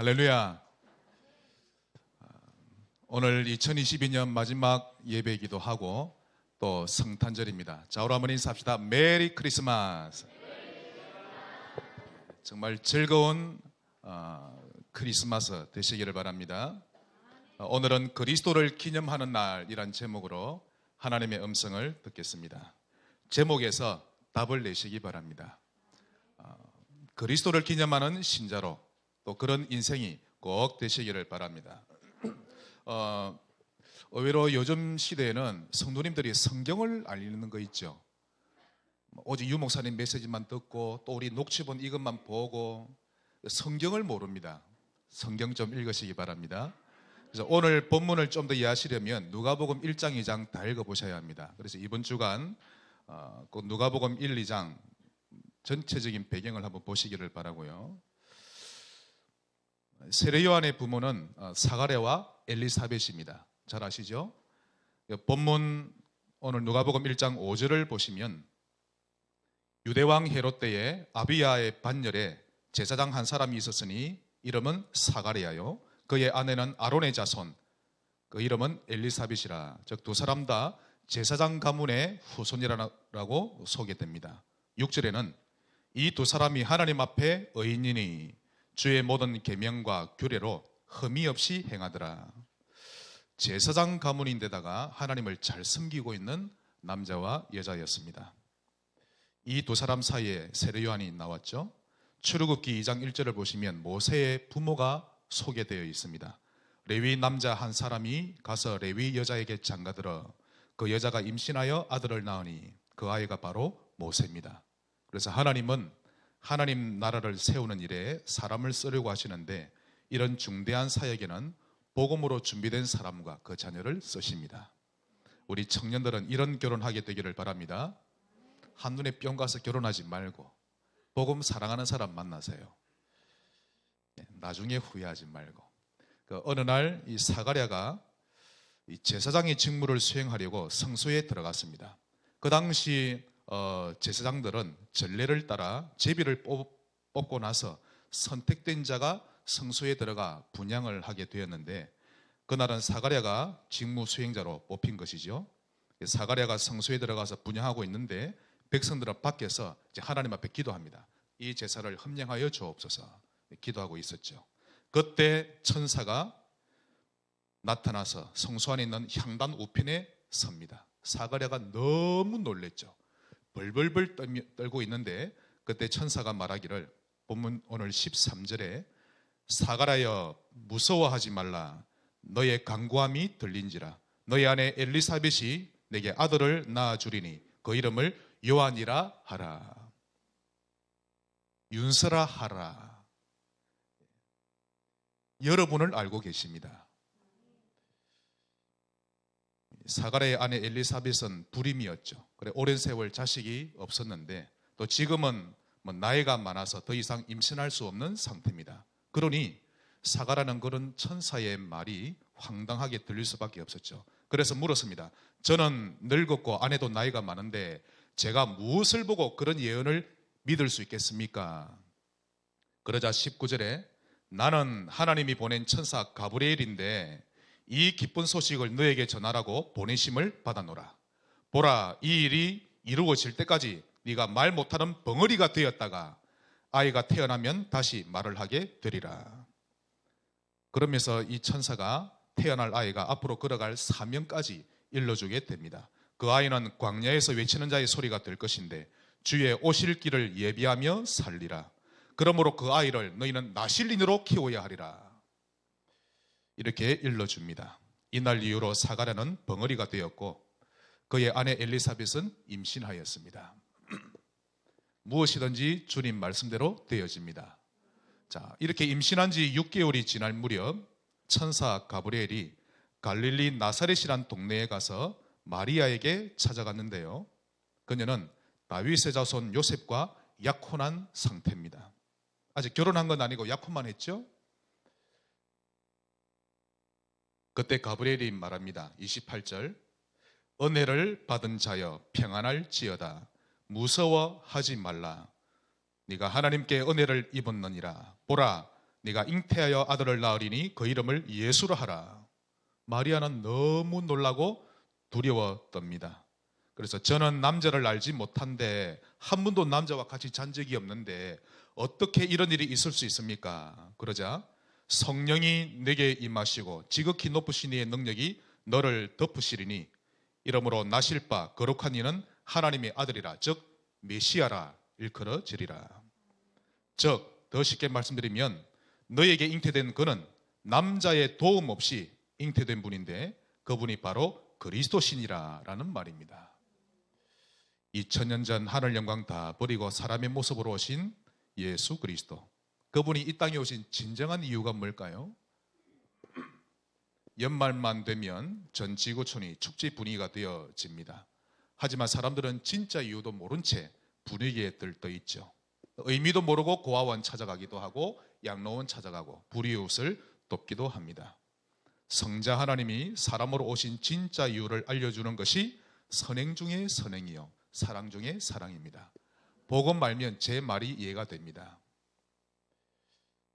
할렐루야. 오늘 2022년 마지막 예배이기도 하고 또 성탄절입니다. 자, 우리 한번 인사합시다. 메리 크리스마스. 정말 즐거운 크리스마스 되시기를 바랍니다. 오늘은 그리스도를 기념하는 날이란 제목으로 하나님의 음성을 듣겠습니다. 제목에서 답을 내시기 바랍니다. 그리스도를 기념하는 신자로 또 그런 인생이 꼭 되시기를 바랍니다. 의외로 요즘 시대에는 성도님들이 성경을 알리는 거 있죠. 오직 유 목사님 메시지만 듣고 또 우리 녹취본 이것만 보고 성경을 모릅니다. 성경 좀 읽으시기 바랍니다. 그래서 오늘 본문을 좀 더 이해하시려면 누가복음 1장, 2장 다 읽어보셔야 합니다. 그래서 이번 주간 그 누가복음 1, 2장 전체적인 배경을 한번 보시기를 바라고요. 세례 요한의 부모는 사가랴와 엘리사벳입니다. 잘 아시죠? 본문 오늘 누가복음 1장 5절을 보시면 유대왕 헤롯 때에 아비야의 반열에 제사장 한 사람이 있었으니 이름은 사가랴요, 그의 아내는 아론의 자손, 그 이름은 엘리사벳이라. 즉 두 사람 다 제사장 가문의 후손이라고 소개됩니다. 6절에는 이 두 사람이 하나님 앞에 의인이니 주의 모든 계명과 규례로 흠이 없이 행하더라. 제사장 가문인데다가 하나님을 잘 섬기고 있는 남자와 여자였습니다. 이 두 사람 사이에 세례 요한이 나왔죠. 출애굽기 2장 1절을 보시면 모세의 부모가 소개되어 있습니다. 레위 남자 한 사람이 가서 레위 여자에게 장가들어 그 여자가 임신하여 아들을 낳으니 그 아이가 바로 모세입니다. 그래서 하나님은 하나님 나라를 세우는 일에 사람을 쓰려고 하시는데 이런 중대한 사역에는 복음으로 준비된 사람과 그 자녀를 쓰십니다. 우리 청년들은 이런 결혼하게 되기를 바랍니다. 한눈에 뿅 가서 결혼하지 말고 복음 사랑하는 사람 만나세요. 나중에 후회하지 말고. 어느 날 이 사가랴가 이 제사장의 직무를 수행하려고 성소에 들어갔습니다. 그 당시 제사장들은 전례를 따라 제비를 뽑고 나서 선택된 자가 성소에 들어가 분향을 하게 되었는데 그날은 사가랴가 직무 수행자로 뽑힌 것이죠. 사가랴가 성소에 들어가서 분향하고 있는데 백성들은 밖에서 이제 하나님 앞에 기도합니다. 이 제사를 헌령하여 주옵소서 기도하고 있었죠. 그때 천사가 나타나서 성소 안에 있는 향단 우편에 섭니다. 사가랴가 너무 놀랬죠. 벌벌벌 떨고 있는데 그때 천사가 말하기를, 본문 오늘 13절에 사가랴여 무서워하지 말라, 너의 간구함이 들린지라. 너의 아내 엘리사벳이 내게 아들을 낳아주리니 그 이름을 요한이라 하라. 윤서라 하라. 여러분을 알고 계십니다. 사가랴의 아내 엘리사벳은 불임이었죠. 그래 오랜 세월 자식이 없었는데 또 지금은 나이가 많아서 더 이상 임신할 수 없는 상태입니다. 그러니 사가랴는 그런 천사의 말이 황당하게 들릴 수밖에 없었죠. 그래서 물었습니다. 저는 늙었고 아내도 나이가 많은데 제가 무엇을 보고 그런 예언을 믿을 수 있겠습니까? 그러자 19절에 나는 하나님이 보낸 천사 가브리엘인데 이 기쁜 소식을 너에게 전하라고 보내심을 받아노라. 보라, 이 일이 이루어질 때까지 네가 말 못하는 벙어리가 되었다가 아이가 태어나면 다시 말을 하게 되리라. 그러면서 이 천사가 태어날 아이가 앞으로 걸어갈 사명까지 일러주게 됩니다. 그 아이는 광야에서 외치는 자의 소리가 될 것인데 주의 오실 길을 예비하며 살리라. 그러므로 그 아이를 너희는 나실린으로 키워야 하리라. 이렇게 일러줍니다. 이날 이후로 사가랴는 벙어리가 되었고 그의 아내 엘리사벳은 임신하였습니다. 무엇이든지 주님 말씀대로 되어집니다. 자, 이렇게 임신한 지 6개월이 지날 무렵 천사 가브리엘이 갈릴리 나사렛이란 동네에 가서 마리아에게 찾아갔는데요. 그녀는 다윗의 자손 요셉과 약혼한 상태입니다. 아직 결혼한 건 아니고 약혼만 했죠. 그때 가브리엘이 말합니다. 28절 은혜를 받은 자여 평안할지어다 무서워하지 말라. 네가 하나님께 은혜를 입었느니라. 보라, 네가 잉태하여 아들을 낳으리니 그 이름을 예수로 하라. 마리아는 너무 놀라고 두려워 떱니다. 그래서 저는 남자를 알지 못한데 한 번도 남자와 같이 잔 적이 없는데 어떻게 이런 일이 있을 수 있습니까? 그러자 성령이 내게 임하시고 지극히 높으신 이의 능력이 너를 덮으시리니 이러므로 나실 바 거룩한 이는 하나님의 아들이라 즉 메시아라 일컬어지리라. 즉 더 쉽게 말씀드리면 너에게 잉태된 그는 남자의 도움 없이 잉태된 분인데 그분이 바로 그리스도신이라는 말입니다. 2000년 전 하늘 영광 다 버리고 사람의 모습으로 오신 예수 그리스도, 그분이 이 땅에 오신 진정한 이유가 뭘까요? 연말만 되면 전 지구촌이 축제 분위기가 되어집니다. 하지만 사람들은 진짜 이유도 모른 채 분위기에 들떠 있죠. 의미도 모르고 고아원 찾아가기도 하고 양로원 찾아가고 불이웃을 돕기도 합니다. 성자 하나님이 사람으로 오신 진짜 이유를 알려주는 것이 선행 중의 선행이요 사랑 중의 사랑입니다. 복음 알면 제 말이 이해가 됩니다.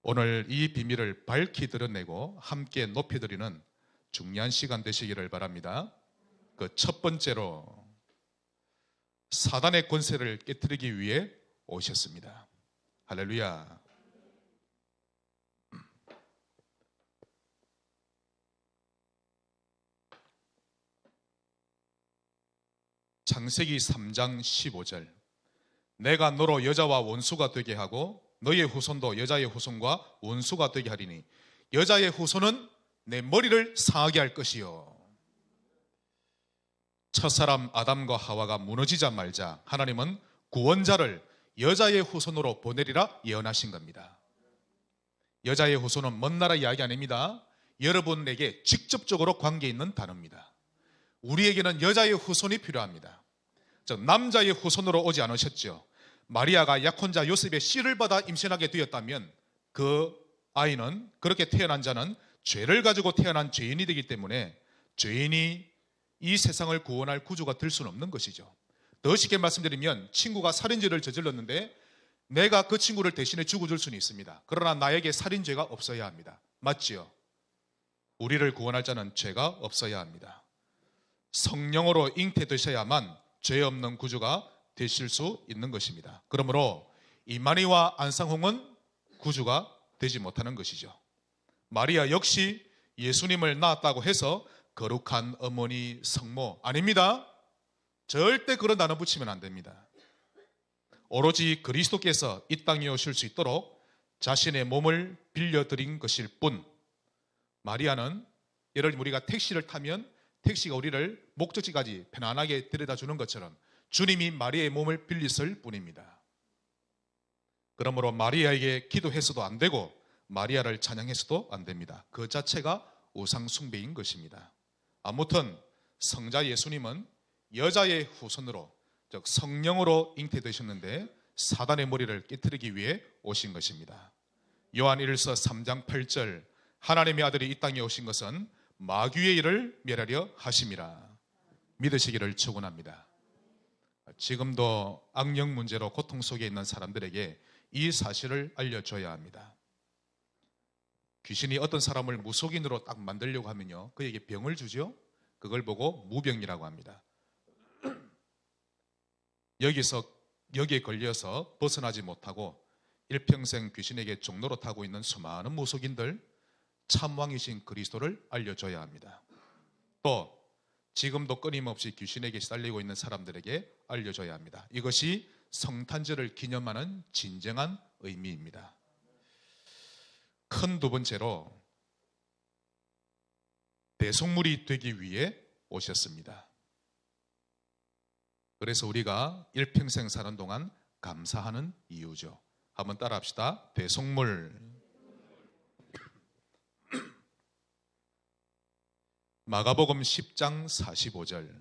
오늘 이 비밀을 밝히 드러내고 함께 높여드리는 중요한 시간 되시기를 바랍니다. 그 첫 번째로 사단의 권세를 깨뜨리기 위해 오셨습니다. 할렐루야. 창세기 3장 15절 내가 너로 여자와 원수가 되게 하고 너의 후손도 여자의 후손과 원수가 되게 하리니 여자의 후손은 내 머리를 상하게 할 것이요. 첫사람 아담과 하와가 무너지자 말자 하나님은 구원자를 여자의 후손으로 보내리라 예언하신 겁니다. 여자의 후손은 먼 나라 이야기 아닙니다. 여러분에게 직접적으로 관계 있는 단어입니다. 우리에게는 여자의 후손이 필요합니다. 즉 남자의 후손으로 오지 않으셨죠. 마리아가 약혼자 요셉의 씨를 받아 임신하게 되었다면 그 아이는, 그렇게 태어난 자는 죄를 가지고 태어난 죄인이 되기 때문에 죄인이 이 세상을 구원할 구주가 될 수는 없는 것이죠. 더 쉽게 말씀드리면 친구가 살인죄를 저질렀는데 내가 그 친구를 대신에 죽어줄 수는 있습니다. 그러나 나에게 살인죄가 없어야 합니다. 맞지요? 우리를 구원할 자는 죄가 없어야 합니다. 성령으로 잉태되셔야만 죄 없는 구주가 되실 수 있는 것입니다. 그러므로 이만희와 안상홍은 구주가 되지 못하는 것이죠. 마리아 역시 예수님을 낳았다고 해서 거룩한 어머니 성모 아닙니다. 절대 그런 단어 붙이면 안 됩니다. 오로지 그리스도께서 이 땅에 오실 수 있도록 자신의 몸을 빌려드린 것일 뿐, 마리아는 예를 들면 우리가 택시를 타면 택시가 우리를 목적지까지 편안하게 데려다 주는 것처럼 주님이 마리아의 몸을 빌렸을 뿐입니다. 그러므로 마리아에게 기도해서도 안 되고 마리아를 찬양해서도 안 됩니다. 그 자체가 우상 숭배인 것입니다. 아무튼 성자 예수님은 여자의 후손으로, 즉 성령으로 잉태되셨는데 사단의 머리를 깨뜨리기 위해 오신 것입니다. 요한 1서 3장 8절 하나님의 아들이 이 땅에 오신 것은 마귀의 일을 멸하려 하심이라 믿으시기를 축원합니다. 지금도 악령 문제로 고통 속에 있는 사람들에게 이 사실을 알려줘야 합니다. 귀신이 어떤 사람을 무속인으로 딱 만들려고 하면요, 그에게 병을 주죠. 그걸 보고 무병이라고 합니다. 여기에 걸려서 벗어나지 못하고 일평생 귀신에게 종로로 타고 있는 수많은 무속인들, 참왕이신 그리스도를 알려줘야 합니다. 또 지금도 끊임없이 귀신에게 시달리고 있는 사람들에게 알려줘야 합니다. 이것이 성탄절을 기념하는 진정한 의미입니다. 큰 두 번째로 대속물이 되기 위해 오셨습니다. 그래서 우리가 일평생 사는 동안 감사하는 이유죠. 한번 따라합시다. 대속물. 마가복음 10장 45절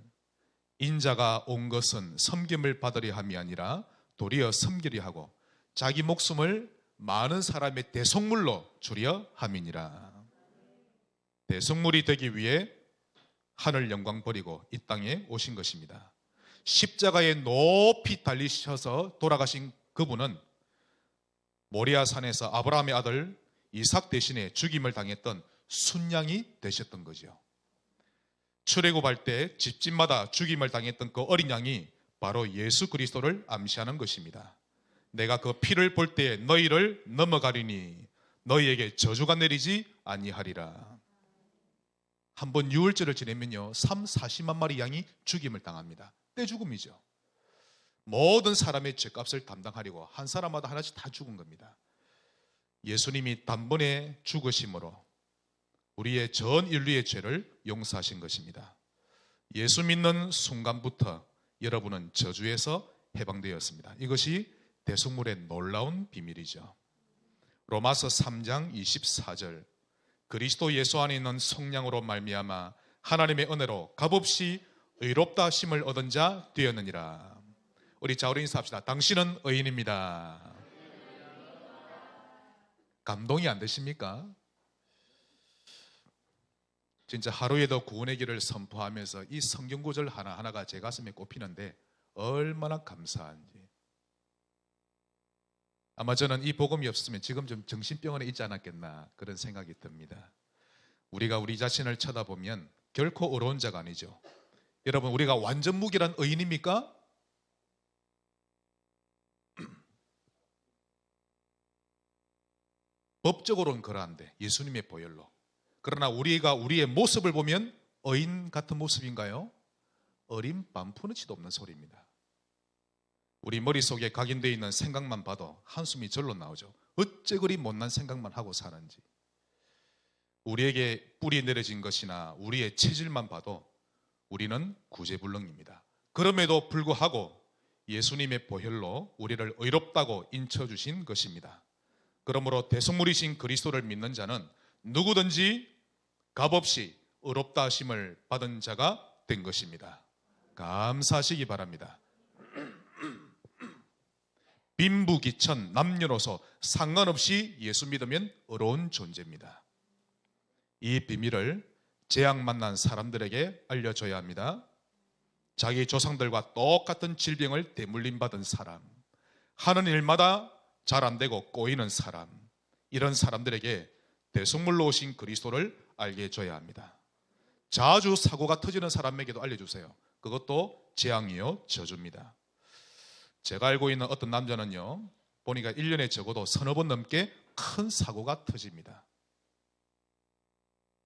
인자가 온 것은 섬김을 받으려 함이 아니라 도리어 섬기려 하고 자기 목숨을 많은 사람의 대속물로 주려 함이니라. 대속물이 되기 위해 하늘 영광 버리고 이 땅에 오신 것입니다. 십자가에 높이 달리셔서 돌아가신 그분은 모리아 산에서 아브라함의 아들 이삭 대신에 죽임을 당했던 순양이 되셨던 거죠. 출애굽할 때 집집마다 죽임을 당했던 그 어린 양이 바로 예수 그리스도를 암시하는 것입니다. 내가 그 피를 볼 때에 너희를 넘어가리니 너희에게 저주가 내리지 아니하리라. 한번 유월절을 지내면요 40만 마리 양이 죽임을 당합니다. 떼죽음이죠. 모든 사람의 죄값을 담당하려고 한 사람마다 하나씩 다 죽은 겁니다. 예수님이 단번에 죽으심으로 우리의 전 인류의 죄를 용서하신 것입니다. 예수 믿는 순간부터 여러분은 저주에서 해방되었습니다. 이것이 대속물의 놀라운 비밀이죠. 로마서 3장 24절 그리스도 예수 안에 있는 성령으로 말미암아 하나님의 은혜로 값없이 의롭다 하심을 얻은 자 되었느니라. 우리 자우리 인사합시다. 당신은 의인입니다. 감동이 안 되십니까? 진짜 하루에도 구원의 길을 선포하면서 이 성경 구절 하나하나가 제 가슴에 꼽히는데 얼마나 감사한지. 아마 저는 이 복음이 없으면 지금 좀 정신병원에 있지 않았겠나 그런 생각이 듭니다. 우리가 우리 자신을 쳐다보면 결코 어려운 자가 아니죠. 여러분 우리가 완전 무결한 의인입니까? 법적으로는 그러한데 예수님의 보혈로. 그러나 우리가 우리의 모습을 보면 의인 같은 모습인가요? 어린 반푸너치도 없는 소리입니다. 우리 머릿속에 각인되어 있는 생각만 봐도 한숨이 절로 나오죠. 어째 그리 못난 생각만 하고 사는지. 우리에게 뿌리 내려진 것이나 우리의 체질만 봐도 우리는 구제불능입니다. 그럼에도 불구하고 예수님의 보혈로 우리를 의롭다고 인쳐주신 것입니다. 그러므로 대속물이신 그리스도를 믿는 자는 누구든지 값없이 의롭다 하심을 받은 자가 된 것입니다. 감사하시기 바랍니다. 빈부귀천 남녀노소 상관없이 예수 믿으면 의로운 존재입니다. 이 비밀을 재앙 만난 사람들에게 알려줘야 합니다. 자기 조상들과 똑같은 질병을 대물림 받은 사람, 하는 일마다 잘 안 되고 꼬이는 사람, 이런 사람들에게 대속물로 오신 그리스도를 알게 해줘야 합니다. 자주 사고가 터지는 사람에게도 알려주세요. 그것도 재앙이요 저주입니다. 제가 알고 있는 어떤 남자는요 보니까 1년에 적어도 서너 번 넘게 큰 사고가 터집니다.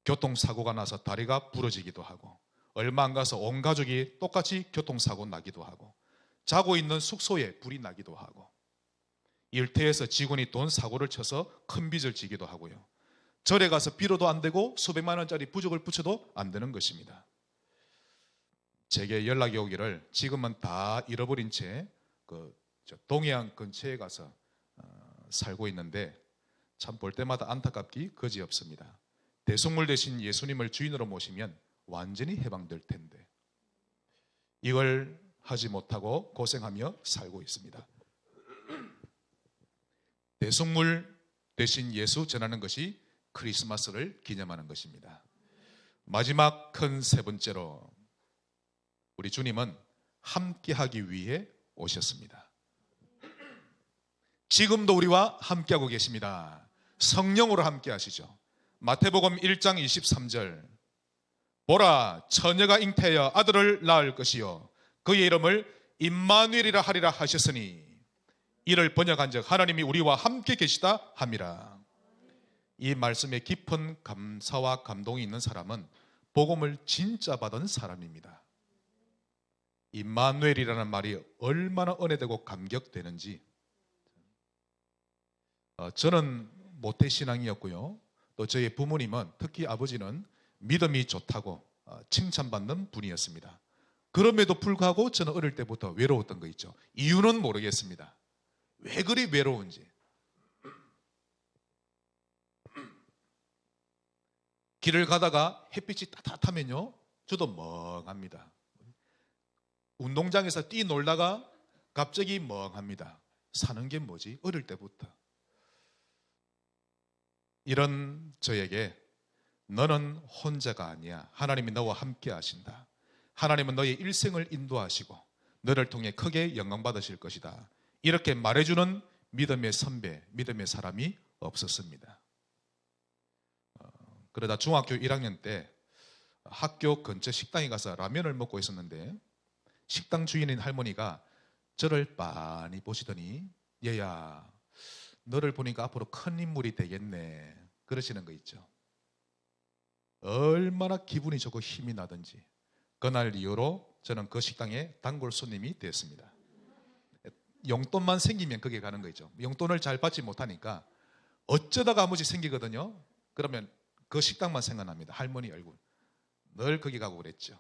교통사고가 나서 다리가 부러지기도 하고 얼마 안 가서 온 가족이 똑같이 교통사고 나기도 하고 자고 있는 숙소에 불이 나기도 하고 일터에서 직원이 돈 사고를 쳐서 큰 빚을 지기도 하고요. 절에 가서 빌어도 안 되고 수백만 원짜리 부적을 붙여도 안 되는 것입니다. 제게 연락이 오기를 지금은 다 잃어버린 채 동해안 근처에 가서 살고 있는데 참 볼 때마다 안타깝기 그지없습니다. 대속물 대신 예수님을 주인으로 모시면 완전히 해방될 텐데 이걸 하지 못하고 고생하며 살고 있습니다. 대속물 대신 예수 전하는 것이 크리스마스를 기념하는 것입니다. 마지막 큰 세 번째로 우리 주님은 함께하기 위해 오셨습니다. 지금도 우리와 함께하고 계십니다. 성령으로 함께하시죠. 마태복음 1장 23절 보라 처녀가 잉태하여 아들을 낳을 것이요 그의 이름을 임마누엘이라 하리라 하셨으니 이를 번역한즉 하나님이 우리와 함께 계시다 함이라. 이 말씀에 깊은 감사와 감동이 있는 사람은 복음을 진짜 받은 사람입니다. 임마누엘이라는 말이 얼마나 은혜되고 감격되는지. 저는 모태신앙이었고요. 또 저희 부모님은 특히 아버지는 믿음이 좋다고 칭찬받는 분이었습니다. 그럼에도 불구하고 저는 어릴 때부터 외로웠던 거 있죠. 이유는 모르겠습니다. 왜 그리 외로운지. 길을 가다가 햇빛이 따뜻하면요 저도 멍합니다. 운동장에서 뛰놀다가 갑자기 멍합니다. 사는 게 뭐지? 어릴 때부터. 이런 저에게 너는 혼자가 아니야. 하나님이 너와 함께 하신다. 하나님은 너의 일생을 인도하시고 너를 통해 크게 영광 받으실 것이다. 이렇게 말해주는 믿음의 선배, 믿음의 사람이 없었습니다. 그러다 중학교 1학년 때 학교 근처 식당에 가서 라면을 먹고 있었는데 식당 주인인 할머니가 저를 빤히 보시더니 얘야, 너를 보니까 앞으로 큰 인물이 되겠네, 그러시는 거 있죠. 얼마나 기분이 좋고 힘이 나든지 그날 이후로 저는 그 식당에 단골 손님이 되었습니다. 용돈만 생기면 거기에 가는 거 있죠. 용돈을 잘 받지 못하니까 어쩌다가 한 번씩 생기거든요. 그러면 그 식당만 생각납니다. 할머니 얼굴. 늘 거기 가고 그랬죠.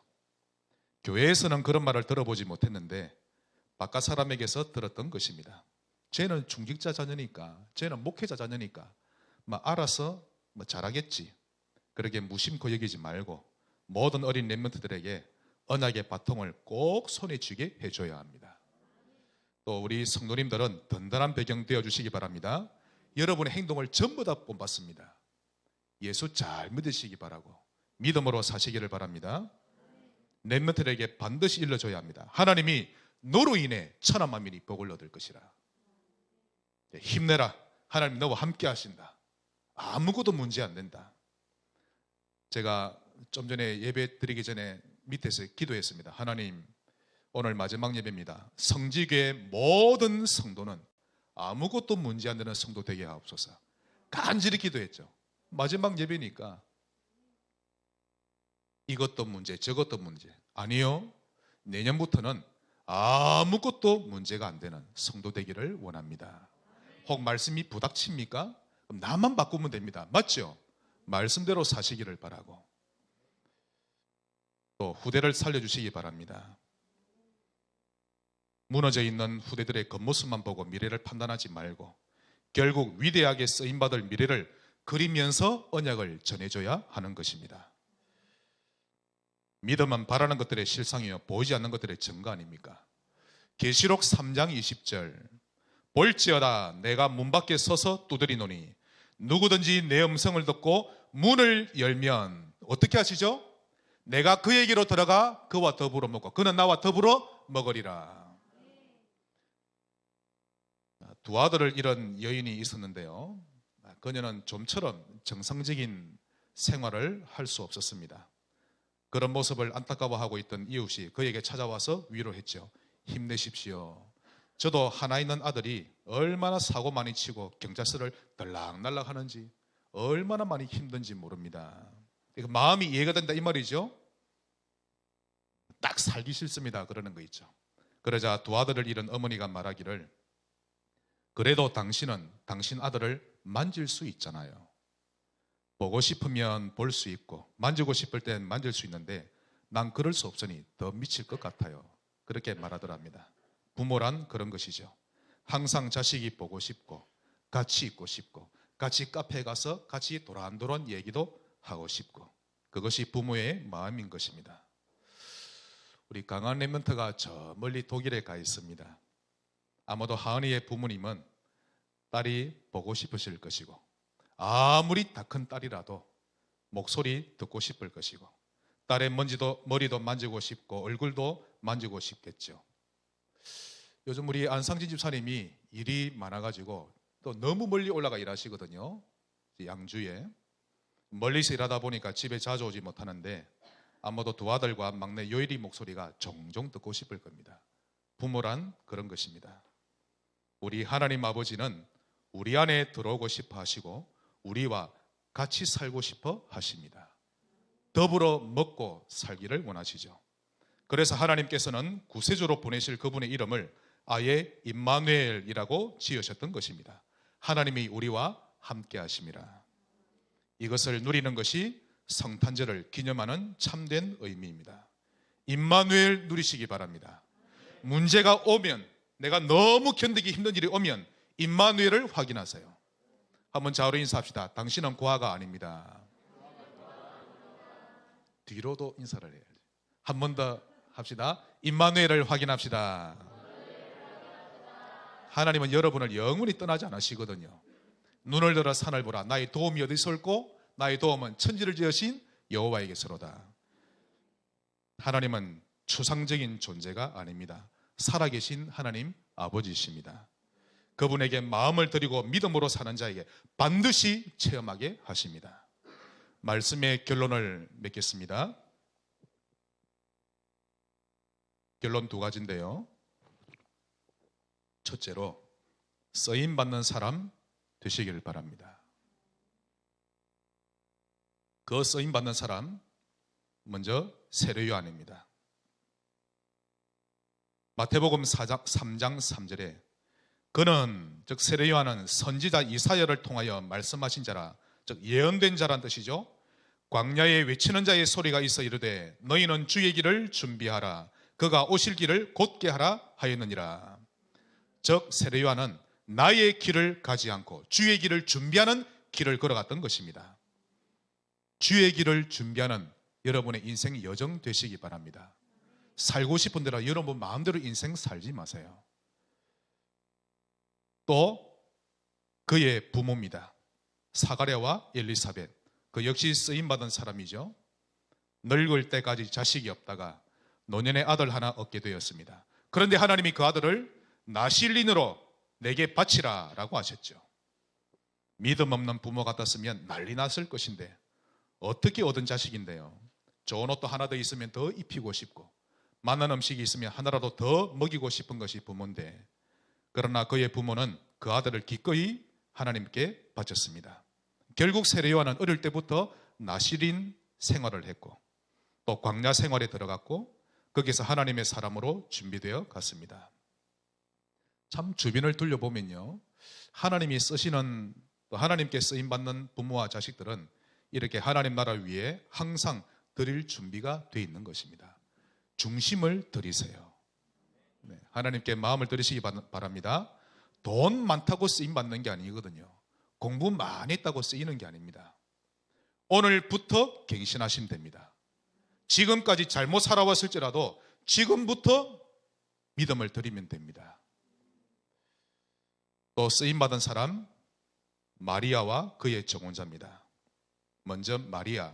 교회에서는 그런 말을 들어보지 못했는데 바깥 사람에게서 들었던 것입니다. 쟤는 중직자 자녀니까, 쟤는 목회자 자녀니까 알아서 잘하겠지. 그렇게 무심코 여기지 말고 모든 어린 랩런트들에게 언약의 바통을 꼭 손에 쥐게 해줘야 합니다. 또 우리 성도님들은 든든한 배경 되어주시기 바랍니다. 여러분의 행동을 전부 다 본받습니다. 예수 잘 믿으시기 바라고 믿음으로 사시기를 바랍니다. 랩런트들에게 반드시 일러줘야 합니다. 하나님이 너로 인해 천한 만민이 복을 얻을 것이라. 힘내라. 하나님 너와 함께 하신다. 아무것도 문제 안 된다. 제가 좀 전에 예배 드리기 전에 밑에서 기도했습니다. 하나님, 오늘 마지막 예배입니다. 성지교회 모든 성도는 아무것도 문제 안 되는 성도 되게 하옵소서. 간절히 기도했죠. 마지막 예배니까 이것도 문제, 저것도 문제. 아니요, 내년부터는 아무것도 문제가 안 되는 성도 되기를 원합니다. 혹 말씀이 부닥칩니까? 그럼 나만 바꾸면 됩니다. 맞죠? 말씀대로 사시기를 바라고 또 후대를 살려주시기 바랍니다. 무너져 있는 후대들의 겉모습만 보고 미래를 판단하지 말고 결국 위대하게 쓰임받을 미래를 그리면서 언약을 전해줘야 하는 것입니다. 믿음은 바라는 것들의 실상이요 보이지 않는 것들의 증거 아닙니까? 계시록 3장 20절 볼지어다 내가 문 밖에 서서 두드리노니 누구든지 내 음성을 듣고 문을 열면 어떻게 하시죠? 내가 그에게로 들어가 그와 더불어 먹고 그는 나와 더불어 먹으리라. 두 아들을 잃은 여인이 있었는데요, 그녀는 좀처럼 정상적인 생활을 할 수 없었습니다. 그런 모습을 안타까워하고 있던 이웃이 그에게 찾아와서 위로했죠. 힘내십시오. 저도 하나 있는 아들이 얼마나 사고 많이 치고 경찰서를 들락날락 하는지 얼마나 많이 힘든지 모릅니다. 마음이 이해가 된다 이 말이죠. 딱 살기 싫습니다 그러는 거 있죠. 그러자 두 아들을 잃은 어머니가 말하기를 그래도 당신은 당신 아들을 만질 수 있잖아요. 보고 싶으면 볼 수 있고 만지고 싶을 땐 만질 수 있는데 난 그럴 수 없으니 더 미칠 것 같아요. 그렇게 말하더랍니다. 부모란 그런 것이죠. 항상 자식이 보고 싶고 같이 있고 싶고 같이 카페에 가서 같이 도란도란 얘기도 하고 싶고 그것이 부모의 마음인 것입니다. 우리 강한 랩런트가 저 멀리 독일에 가 있습니다. 아마도 하은이의 부모님은 딸이 보고 싶으실 것이고 아무리 다 큰 딸이라도 목소리 듣고 싶을 것이고 딸의 머리도 만지고 싶고 얼굴도 만지고 싶겠죠. 요즘 우리 안상진 집사님이 일이 많아가지고 또 너무 멀리 올라가 일하시거든요. 양주에 멀리서 일하다 보니까 집에 자주 오지 못하는데 아마도 두 아들과 막내 요일이 목소리가 종종 듣고 싶을 겁니다. 부모란 그런 것입니다. 우리 하나님 아버지는 우리 안에 들어오고 싶어 하시고 우리와 같이 살고 싶어 하십니다. 더불어 먹고 살기를 원하시죠. 그래서 하나님께서는 구세주로 보내실 그분의 이름을 아예 임마누엘이라고 지으셨던 것입니다. 하나님이 우리와 함께 하심이라. 이것을 누리는 것이 성탄절을 기념하는 참된 의미입니다. 임마누엘 누리시기 바랍니다. 문제가 오면 내가 너무 견디기 힘든 일이 오면 임마누엘을 확인하세요. 한번 좌우로 인사합시다. 당신은 고아가 아닙니다. 뒤로도 인사를 해야지. 한 번 더 합시다. 임마누엘을 확인합시다. 하나님은 여러분을 영원히 떠나지 않으시거든요. 눈을 들어 산을 보라. 나의 도움이 어디서 올고 나의 도움은 천지를 지으신 여호와에게서로다. 하나님은 추상적인 존재가 아닙니다. 살아계신 하나님 아버지십니다. 그분에게 마음을 드리고 믿음으로 사는 자에게 반드시 체험하게 하십니다. 말씀의 결론을 맺겠습니다. 결론 두 가지인데요. 첫째로 쓰임받는 사람 되시길 바랍니다. 그 쓰임받는 사람, 먼저 세례 요한입니다. 마태복음 3장 3절에 그는, 즉 세례 요한은 선지자 이사야를 통하여 말씀하신 자라, 즉 예언된 자란 뜻이죠. 광야에 외치는 자의 소리가 있어 이르되 너희는 주의 길을 준비하라, 그가 오실 길을 곧게 하라 하였느니라. 즉 세례 요한은 나의 길을 가지 않고 주의 길을 준비하는 길을 걸어갔던 것입니다. 주의 길을 준비하는 여러분의 인생 여정 되시기 바랍니다. 살고 싶은 대로 여러분 마음대로 인생 살지 마세요. 또 그의 부모입니다. 사가랴와 엘리사벳, 그 역시 쓰임받은 사람이죠. 늙을 때까지 자식이 없다가 노년에 아들 하나 얻게 되었습니다. 그런데 하나님이 그 아들을 나실린으로 내게 바치라 라고 하셨죠. 믿음 없는 부모 같았으면 난리 났을 것인데 어떻게 얻은 자식인데요. 좋은 옷도 하나 더 있으면 더 입히고 싶고 맛난 음식이 있으면 하나라도 더 먹이고 싶은 것이 부모인데, 그러나 그의 부모는 그 아들을 기꺼이 하나님께 바쳤습니다. 결국 세례 요한은 어릴 때부터 나실인 생활을 했고 또 광야 생활에 들어갔고 거기서 하나님의 사람으로 준비되어 갔습니다. 참 주변을 둘러보면요, 하나님이 쓰시는, 또 하나님께 쓰임받는 부모와 자식들은 이렇게 하나님 나라 위에 항상 드릴 준비가 되어 있는 것입니다. 중심을 드리세요. 네, 하나님께 마음을 드리시기 바랍니다. 돈 많다고 쓰임받는 게 아니거든요. 공부 많이 했다고 쓰이는 게 아닙니다. 오늘부터 갱신하시면 됩니다. 지금까지 잘못 살아왔을지라도 지금부터 믿음을 드리면 됩니다. 또 쓰임받은 사람, 마리아와 그의 정혼자입니다. 먼저 마리아.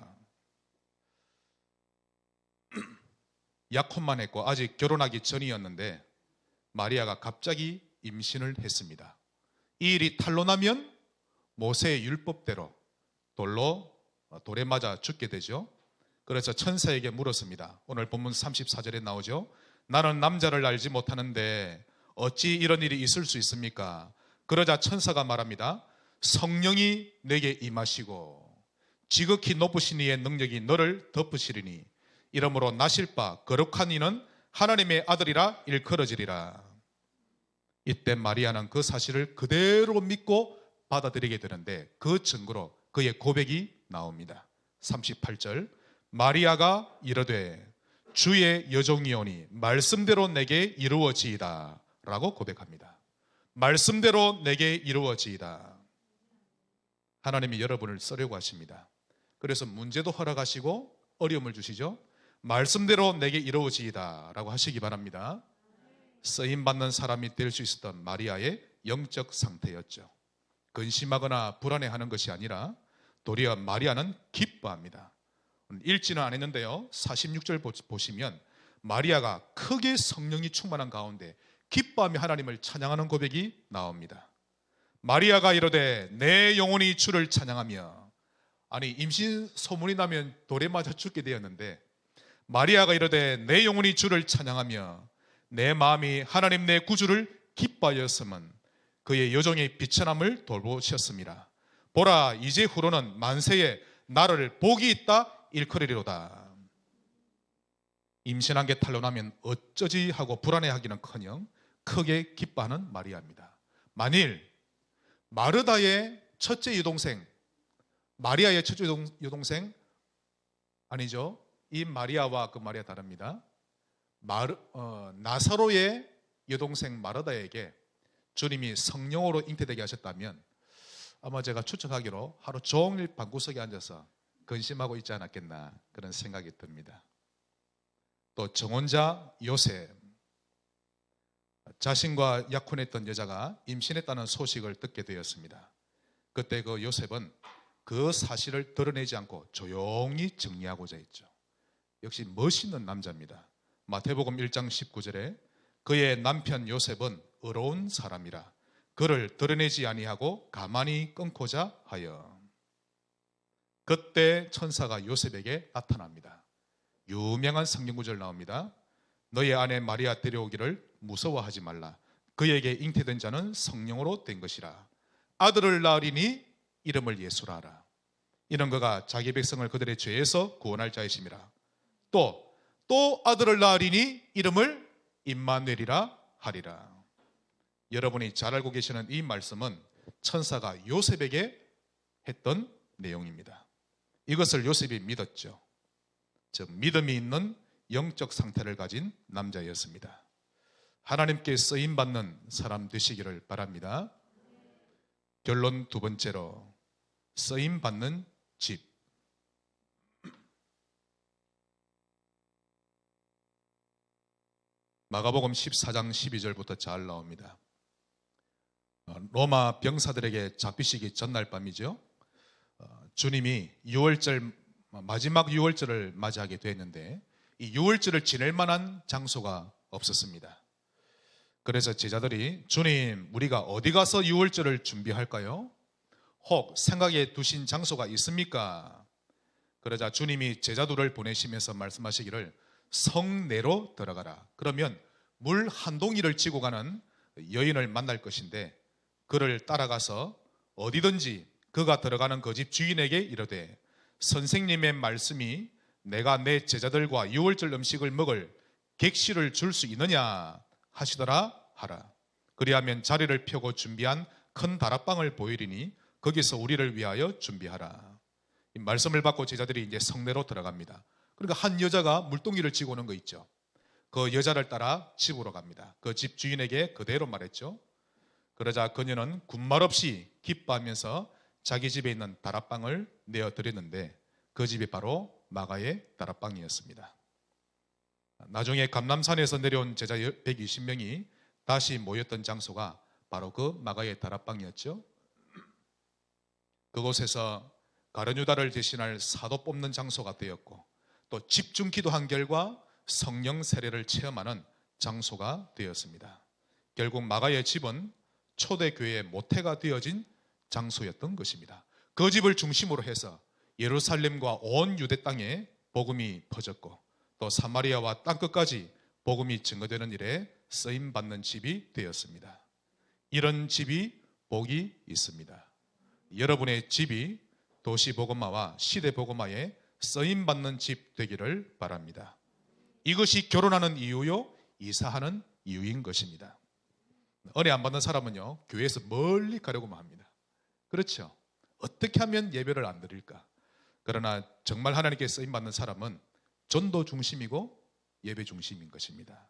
약혼만 했고 아직 결혼하기 전이었는데 마리아가 갑자기 임신을 했습니다. 이 일이 탄로나면 모세의 율법대로 돌에 맞아 죽게 되죠. 그래서 천사에게 물었습니다. 오늘 본문 34절에 나오죠. 나는 남자를 알지 못하는데 어찌 이런 일이 있을 수 있습니까? 그러자 천사가 말합니다. 성령이 내게 임하시고 지극히 높으신 이의 능력이 너를 덮으시리니 이러므로 나실 바 거룩한 이는 하나님의 아들이라 일컬어지리라. 이때 마리아는 그 사실을 그대로 믿고 받아들이게 되는데 그 증거로 그의 고백이 나옵니다. 38절, 마리아가 이르되 주의 여종이오니 말씀대로 내게 이루어지이다 라고 고백합니다. 말씀대로 내게 이루어지이다. 하나님이 여러분을 쓰려고 하십니다. 그래서 문제도 허락하시고 어려움을 주시죠. 말씀대로 내게 이루어지이다 라고 하시기 바랍니다. 쓰임받는 사람이 될 수 있었던 마리아의 영적 상태였죠. 근심하거나 불안해하는 것이 아니라 도리어 마리아는 기뻐합니다. 읽지는 않았는데요, 46절 보시면 마리아가 크게 성령이 충만한 가운데 기뻐하며 하나님을 찬양하는 고백이 나옵니다. 마리아가 이르되 내 영혼이 주를 찬양하며, 아니 임신 소문이 나면 돌에 맞아 죽게 되었는데 마리아가 이르되 내 영혼이 주를 찬양하며 내 마음이 하나님 내 구주를 기뻐하였음은 그의 여종의 비천함을 돌보셨습니다. 보라 이제 후로는 만세에 나를 복이 있다 일컬으리로다. 임신한 게 탄로나면 어쩌지 하고 불안해하기는커녕 크게 기뻐하는 마리아입니다. 만일 마르다의 첫째 여동생, 마리아의 첫째 여동생 아니죠, 이 마리아와 그 마리아 다릅니다. 나사로의 여동생 마르다에게 주님이 성령으로 잉태되게 하셨다면 아마 제가 추측하기로 하루 종일 방구석에 앉아서 근심하고 있지 않았겠나 그런 생각이 듭니다. 또 정혼자 요셉, 자신과 약혼했던 여자가 임신했다는 소식을 듣게 되었습니다. 그때 그 요셉은 그 사실을 드러내지 않고 조용히 정리하고자 했죠. 역시 멋있는 남자입니다. 마태복음 1장 19절에 그의 남편 요셉은 의로운 사람이라 그를 드러내지 아니하고 가만히 끊고자 하여. 그때 천사가 요셉에게 나타납니다. 유명한 성경 구절 나옵니다. 너의 아내 마리아 데려오기를 무서워하지 말라. 그에게 잉태된 자는 성령으로 된 것이라. 아들을 낳으리니 이름을 예수라 하라. 이는 그가 자기 백성을 그들의 죄에서 구원할 자이심이라. 또 아들을 낳으리니 이름을 임마누엘이라 하리라. 여러분이 잘 알고 계시는 이 말씀은 천사가 요셉에게 했던 내용입니다. 이것을 요셉이 믿었죠. 즉 믿음이 있는 영적 상태를 가진 남자였습니다. 하나님께 쓰임받는 사람 되시기를 바랍니다. 결론 두 번째로, 쓰임받는 집. 마가복음 14장 12절부터 잘 나옵니다. 로마 병사들에게 잡히시기 전날 밤이죠. 주님이 마지막 유월절을 맞이하게 됐는데 이 유월절을 지낼 만한 장소가 없었습니다. 그래서 제자들이 주님, 우리가 어디 가서 유월절을 준비할까요? 혹 생각에 두신 장소가 있습니까? 그러자 주님이 제자들을 보내시면서 말씀하시기를 성내로 들어가라. 그러면 물 한 동이를 지고 가는 여인을 만날 것인데 그를 따라가서 어디든지 그가 들어가는 그 집 주인에게 이르되 선생님의 말씀이 내가 내 제자들과 유월절 음식을 먹을 객실을 줄 수 있느냐 하시더라 하라. 그리하면 자리를 펴고 준비한 큰 다락방을 보이리니 거기서 우리를 위하여 준비하라. 이 말씀을 받고 제자들이 이제 성내로 들어갑니다. 그러니까 한 여자가 물동이를 지고 오는 거 있죠. 그 여자를 따라 집으로 갑니다. 그 집 주인에게 그대로 말했죠. 그러자 그녀는 군말 없이 기뻐하면서 자기 집에 있는 다락방을 내어드렸는데 그 집이 바로 마가의 다락방이었습니다. 나중에 감람산에서 내려온 제자 120명이 다시 모였던 장소가 바로 그 마가의 다락방이었죠. 그곳에서 가룟유다를 대신할 사도 뽑는 장소가 되었고 또 집중 기도한 결과 성령 세례를 체험하는 장소가 되었습니다. 결국 마가의 집은 초대교회의 모태가 되어진 장소였던 것입니다. 그 집을 중심으로 해서 예루살렘과 온 유대 땅에 복음이 퍼졌고 또 사마리아와 땅끝까지 복음이 증거되는 일에 쓰임받는 집이 되었습니다. 이런 집이 복이 있습니다. 여러분의 집이 도시복음화와 시대복음화에 쓰임받는 집 되기를 바랍니다. 이것이 결혼하는 이유요, 이사하는 이유인 것입니다. 은혜 안 받는 사람은요, 교회에서 멀리 가려고만 합니다. 그렇죠? 어떻게 하면 예배를 안 드릴까? 그러나 정말 하나님께 쓰임받는 사람은 전도 중심이고 예배 중심인 것입니다.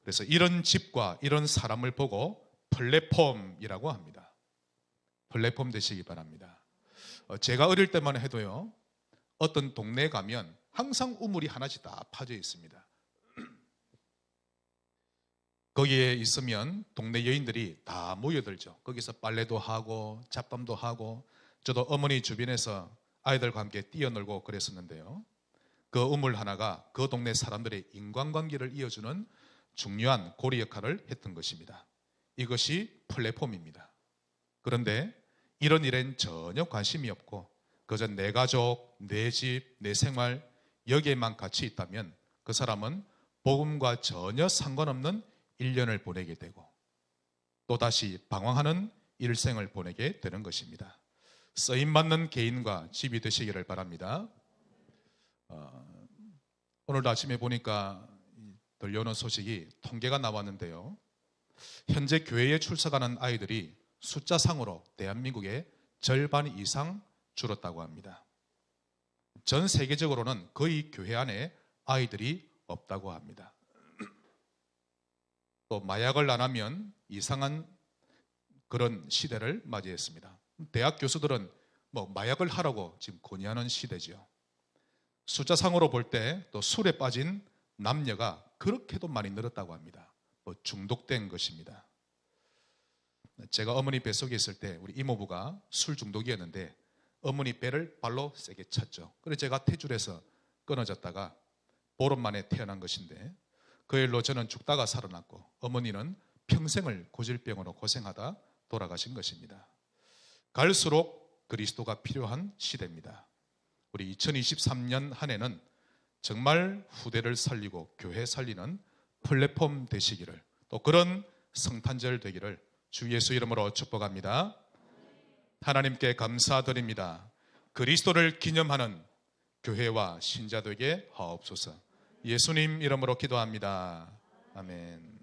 그래서 이런 집과 이런 사람을 보고 플랫폼이라고 합니다. 플랫폼 되시기 바랍니다. 제가 어릴 때만 해도요, 어떤 동네에 가면 항상 우물이 하나씩 다 파져 있습니다. 거기에 있으면 동네 여인들이 다 모여들죠. 거기서 빨래도 하고 잡담도 하고, 저도 어머니 주변에서 아이들과 함께 뛰어놀고 그랬었는데요. 그 우물 하나가 그 동네 사람들의 인간관계를 이어주는 중요한 고리 역할을 했던 것입니다. 이것이 플랫폼입니다. 그런데 이런 일엔 전혀 관심이 없고 그저 내 가족, 내 집, 내 생활 여기에만 갇혀 있다면 그 사람은 복음과 전혀 상관없는 1년을 보내게 되고 또다시 방황하는 일생을 보내게 되는 것입니다. 쓰임받는 개인과 집이 되시기를 바랍니다. 오늘도 아침에 보니까 들려오는 소식이 통계가 나왔는데요. 현재 교회에 출석하는 아이들이 숫자상으로 대한민국의 절반 이상 줄었다고 합니다. 전 세계적으로는 거의 교회 안에 아이들이 없다고 합니다. 또 마약을 안 하면 이상한 그런 시대를 맞이했습니다. 대학 교수들은 마약을 하라고 지금 권유하는 시대죠. 숫자상으로 볼 때 또 술에 빠진 남녀가 그렇게도 많이 늘었다고 합니다. 중독된 것입니다. 제가 어머니 뱃속에 있을 때 우리 이모부가 술 중독이었는데 어머니 배를 발로 세게 찼죠. 그래서 제가 퇴줄에서 끊어졌다가 보름 만에 태어난 것인데 그 일로 저는 죽다가 살아났고 어머니는 평생을 고질병으로 고생하다 돌아가신 것입니다. 갈수록 그리스도가 필요한 시대입니다. 우리 2023년 한 해는 정말 후대를 살리고 교회 살리는 플랫폼 되시기를, 또 그런 성탄절 되기를 주 예수 이름으로 축복합니다. 하나님께 감사드립니다. 그리스도를 기념하는 교회와 신자 되게 하옵소서. 예수님 이름으로 기도합니다. 아멘.